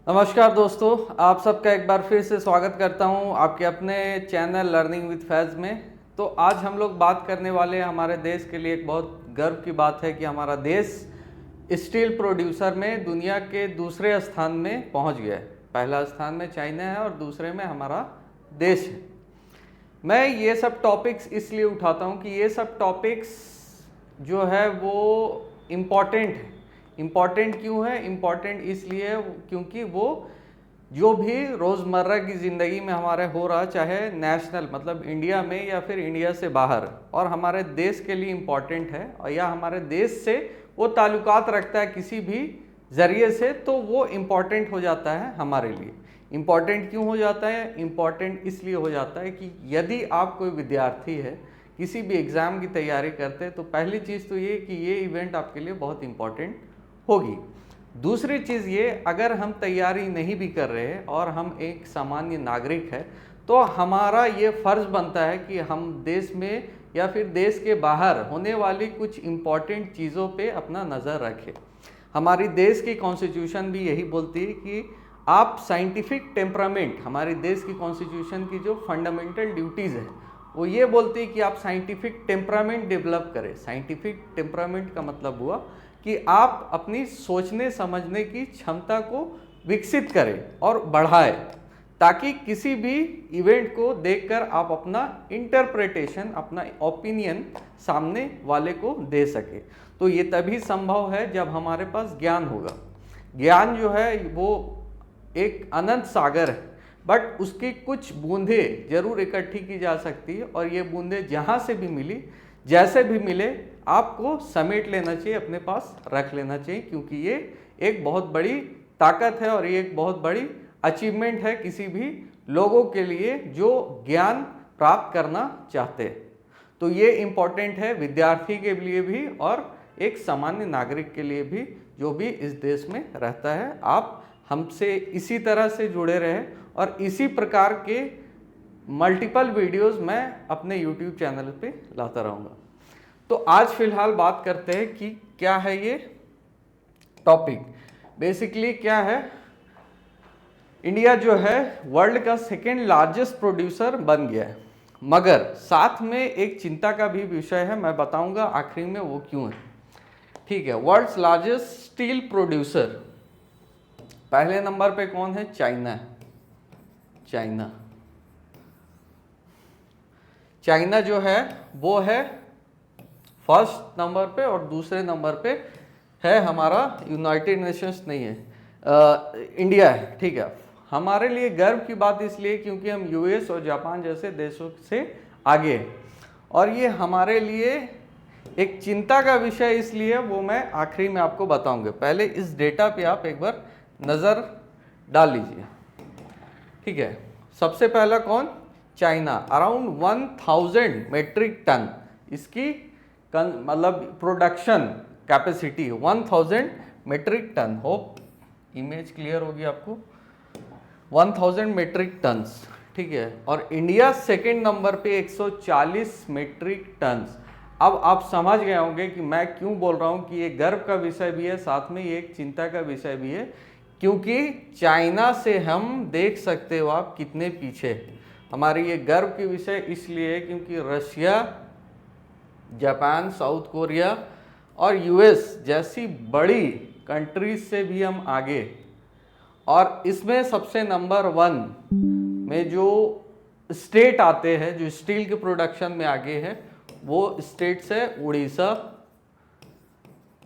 नमस्कार दोस्तों, आप सबका एक बार फिर से स्वागत करता हूं आपके अपने चैनल लर्निंग विद फैज़ में। तो आज हम लोग बात करने वाले हैं हमारे देश के लिए। एक बहुत गर्व की बात है कि हमारा देश स्टील प्रोड्यूसर में दुनिया के दूसरे स्थान में पहुंच गया है। पहला स्थान में चाइना है और दूसरे में हमारा देश है। मैं ये सब टॉपिक्स इसलिए उठाता हूं कि ये सब टॉपिक्स जो है वो इम्पॉर्टेंट है। इम्पॉर्टेंट क्यों है? इम्पॉर्टेंट इसलिए क्योंकि वो जो भी रोज़मर्रा की ज़िंदगी में हमारे हो रहा, चाहे नेशनल मतलब इंडिया में या फिर इंडिया से बाहर, और हमारे देश के लिए इम्पॉर्टेंट है और या हमारे देश से वो ताल्लुकात रखता है किसी भी ज़रिए से, तो वो इम्पॉर्टेंट हो जाता है हमारे लिए। इम्पॉर्टेंट क्यों हो जाता है? इम्पॉर्टेंट इसलिए हो जाता है कि यदि आप कोई विद्यार्थी है, किसी भी एग्ज़ाम की तैयारी करते हैं, तो पहली चीज़ तो ये कि ये इवेंट आपके लिए बहुत इम्पॉर्टेंट होगी। दूसरी चीज़ ये, अगर हम तैयारी नहीं भी कर रहे हैं और हम एक सामान्य नागरिक है, तो हमारा ये फ़र्ज़ बनता है कि हम देश में या फिर देश के बाहर होने वाली कुछ इम्पॉर्टेंट चीज़ों पे अपना नज़र रखें। हमारी देश की कॉन्स्टिट्यूशन भी यही बोलती है कि आप साइंटिफिक टेम्परामेंट, हमारे देश की कॉन्स्टिट्यूशन की जो फंडामेंटल ड्यूटीज़ है वो ये बोलती है कि आप साइंटिफिक टेम्परामेंट डेवलप करें। साइंटिफिक टेम्परामेंट का मतलब हुआ कि आप अपनी सोचने समझने की क्षमता को विकसित करें और बढ़ाएं, ताकि किसी भी इवेंट को देखकर आप अपना इंटरप्रिटेशन, अपना ओपिनियन सामने वाले को दे सके। तो ये तभी संभव है जब हमारे पास ज्ञान होगा। ज्ञान जो है वो एक अनंत सागर है, बट उसकी कुछ बूंदें जरूर इकट्ठी की जा सकती है, और ये बूंदें जहाँ से भी मिली, जैसे भी मिले, आपको समेट लेना चाहिए, अपने पास रख लेना चाहिए, क्योंकि ये एक बहुत बड़ी ताकत है और ये एक बहुत बड़ी अचीवमेंट है किसी भी लोगों के लिए जो ज्ञान प्राप्त करना चाहते हैं। तो ये इम्पॉर्टेंट है विद्यार्थी के लिए भी और एक सामान्य नागरिक के लिए भी जो भी इस देश में रहता है। आप हमसे इसी तरह से जुड़े रहें और इसी प्रकार के मल्टीपल वीडियोस मैं अपने YouTube चैनल पे लाता रहूँगा। तो आज फिलहाल बात करते हैं कि क्या है ये टॉपिक। बेसिकली क्या है, इंडिया जो है वर्ल्ड का सेकेंड लार्जेस्ट प्रोड्यूसर बन गया है, मगर साथ में एक चिंता का भी विषय है, मैं बताऊंगा आखिरी में वो क्यों है। ठीक है, वर्ल्ड्स लार्जेस्ट स्टील प्रोड्यूसर पहले नंबर पे कौन है? चाइना है। चाइना जो है वो है फर्स्ट नंबर पे, और दूसरे नंबर पे है हमारा यूनाइटेड नेशंस नहीं है, इंडिया है। ठीक है, हमारे लिए गर्व की बात इसलिए क्योंकि हम यूएस और जापान जैसे देशों से आगे हैं, और ये हमारे लिए एक चिंता का विषय इसलिए, वो मैं आखिरी में आपको बताऊंगा। पहले इस डेटा पे आप एक बार नज़र डाल लीजिए। ठीक है, सबसे पहला कौन? चाइना। अराउंड 1000 मेट्रिक टन इसकी मतलब production capacity 1000 metric ton. Hope image clear होगी आपको। 1000 मेट्रिक टन्स। ठीक है, और इंडिया सेकेंड नंबर पे 140 मेट्रिक टन्स। अब आप समझ गए होंगे कि मैं क्यों बोल रहा हूँ कि ये गर्व का विषय भी है, साथ में ये एक चिंता का विषय भी है, क्योंकि चाइना से हम देख सकते हो आप कितने पीछे। हमारी ये गर्व की विषय इसलिए है क्योंकि रशिया, जापान, साउथ कोरिया और यूएस जैसी बड़ी कंट्रीज से भी हम आगे, और इसमें सबसे नंबर 1 में जो स्टेट आते हैं जो स्टील के प्रोडक्शन में आगे है, वो स्टेट्स है उड़ीसा,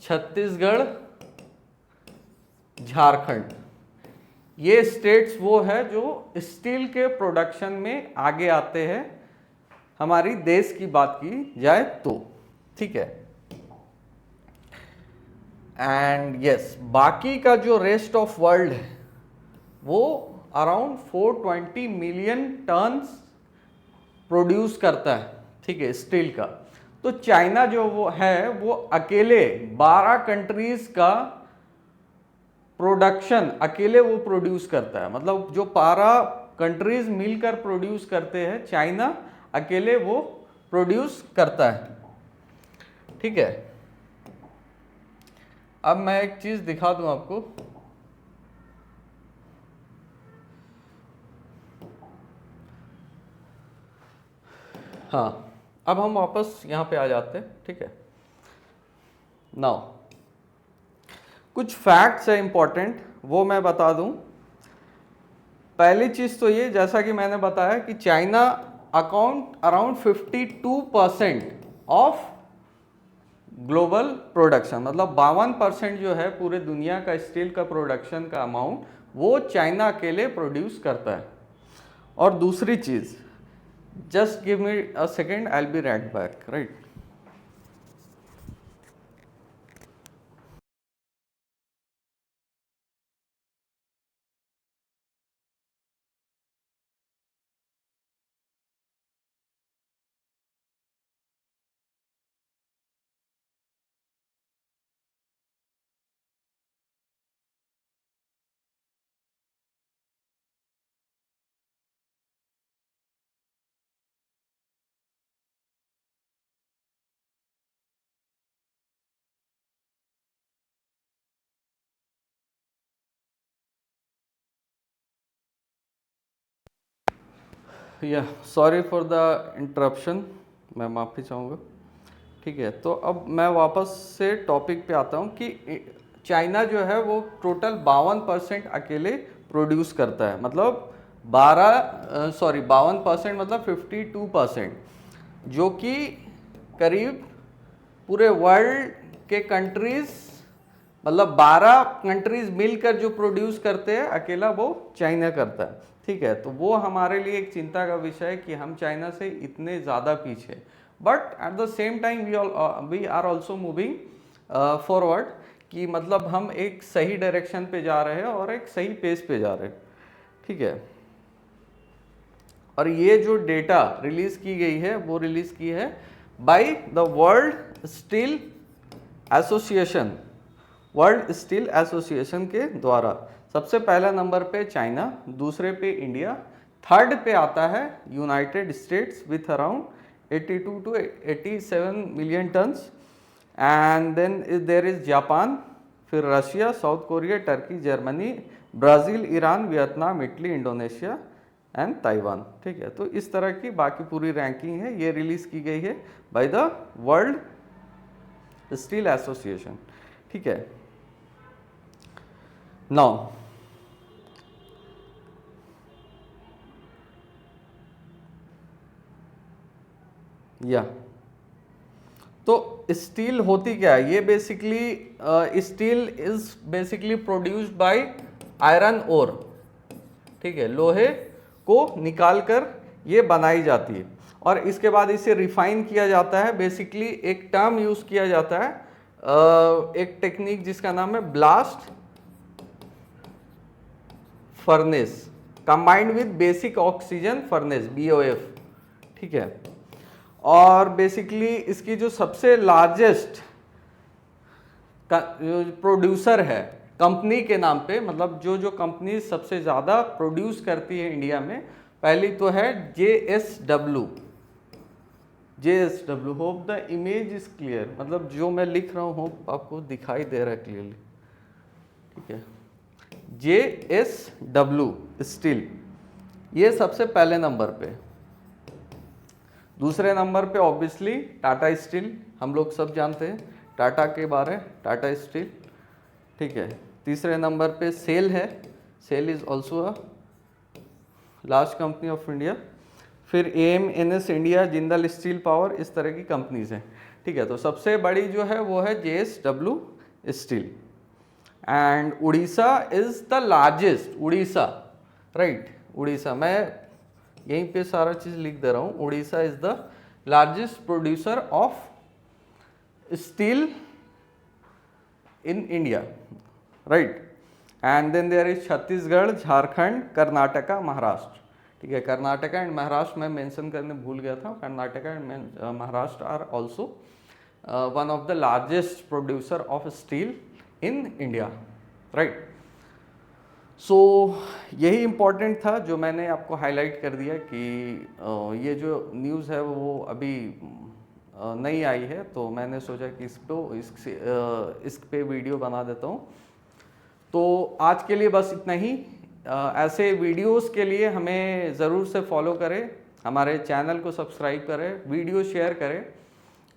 छत्तीसगढ़, झारखंड। ये स्टेट्स वो है जो स्टील के प्रोडक्शन में आगे आते हैं हमारी देश की बात की जाए तो। ठीक है, एंड यस, बाकी का जो रेस्ट ऑफ वर्ल्ड है वो अराउंड 420 मिलियन टन्स प्रोड्यूस करता है। ठीक है, स्टील का। तो चाइना जो वो है वो अकेले 12 कंट्रीज का प्रोडक्शन अकेले वो प्रोड्यूस करता है। मतलब जो 12 कंट्रीज मिलकर प्रोड्यूस करते हैं, चाइना अकेले वो प्रोड्यूस करता है। ठीक है, अब मैं एक चीज दिखा दूं आपको। हाँ, अब हम वापस यहाँ पे आ जाते हैं, ठीक है। नाउ कुछ फैक्ट्स है इंपॉर्टेंट, वो मैं बता दूं। पहली चीज तो ये, जैसा कि मैंने बताया कि China account around 52% of global production, मतलब 52% जो है पूरे दुनिया का स्टील का प्रोडक्शन का अमाउंट वो चाइना अकेले प्रोड्यूस करता है। और दूसरी चीज, just give me a second, I will be right back, right. या सॉरी फॉर द इंटरप्शन, मैं माफ़ी चाहूँगा, ठीक है। तो अब मैं वापस से टॉपिक पे आता हूँ कि चाइना जो है वो टोटल 52% अकेले प्रोड्यूस करता है, मतलब 52% मतलब 52%, जो कि करीब पूरे वर्ल्ड के कंट्रीज, मतलब 12 कंट्रीज मिलकर जो प्रोड्यूस करते हैं अकेला वो चाइना करता है, ठीक है। तो वो हमारे लिए एक चिंता का विषय है कि हम चाइना से इतने ज़्यादा पीछे, but at the same time we are also moving forward, कि मतलब हम एक सही डायरेक्शन पे जा रहे हैं और एक सही पेस पे जा रहे हैं, ठीक है। और ये जो डेटा रिलीज की गई है वो रिलीज की है by the world steel association, world steel association के द्वारा। सबसे पहला नंबर पे चाइना, दूसरे पे इंडिया, थर्ड पे आता है United States with around 82 to 87 million tons, and then there is Japan, फिर Russia, South Korea, Turkey, Germany, Brazil, Iran, Vietnam, Italy, Indonesia and Taiwan, ठीक है। तो इस तरह की बाकी पूरी रैंकिंग है, ये रिलीज की गई है by the world steel association, ठीक है। नाउ या तो स्टील होती क्या है, ये basically steel is basically produced by iron ore, ठीक है। लोहे को निकालकर ये बनाई जाती है और इसके बाद इसे रिफाइन किया जाता है। बेसिकली एक टर्म यूज किया जाता है, एक टेक्निक जिसका नाम है blast furnace combined with basic oxygen furnace, BOF, ठीक है। और बेसिकली इसकी जो सबसे लार्जेस्ट प्रोड्यूसर है कंपनी के नाम पे, मतलब जो जो कंपनी सबसे ज़्यादा प्रोड्यूस करती है इंडिया में, पहली तो है JSW। Hope the image is clear, मतलब जो मैं लिख रहा हूँ होप आपको दिखाई दे रहा है क्लियरली, ठीक है। JSW स्टील, ये सबसे पहले नंबर पे। दूसरे नंबर पे ऑब्वियसली टाटा स्टील, हम लोग सब जानते हैं टाटा के बारे, टाटा स्टील, ठीक है। तीसरे नंबर पे सेल है, SAIL is also a large company of India. फिर AMNS India, Jindal steel power, इस तरह की कंपनीज हैं, ठीक है। तो सबसे बड़ी जो है वो है JSW steel. And Orissa is the largest, Orissa, right, Orissa, मैं यहीं पे सारा चीज लिख दे रहा हूँ। Orissa is the largest producer of steel in India, right. And then there is Chhattisgarh, Jharkhand, Karnataka, Maharashtra, ठीक है। कर्नाटका एंड महाराष्ट्र मैं मेंशन करने भूल गया था। Karnataka and Maharashtra are also one of the largest producer of steel in India, right. So यही इम्पोर्टेंट था जो मैंने आपको हाईलाइट कर दिया कि ये जो न्यूज़ है वो अभी नई आई है, तो मैंने सोचा कि इस पे वीडियो बना देता हूँ। तो आज के लिए बस इतना ही। ऐसे वीडियोस के लिए हमें ज़रूर से फॉलो करें, हमारे चैनल को सब्सक्राइब करें, वीडियो शेयर करें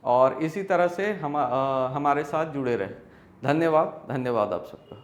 और इसी तरह से हमारे साथ जुड़े रहें। धन्यवाद, धन्यवाद आप सबका।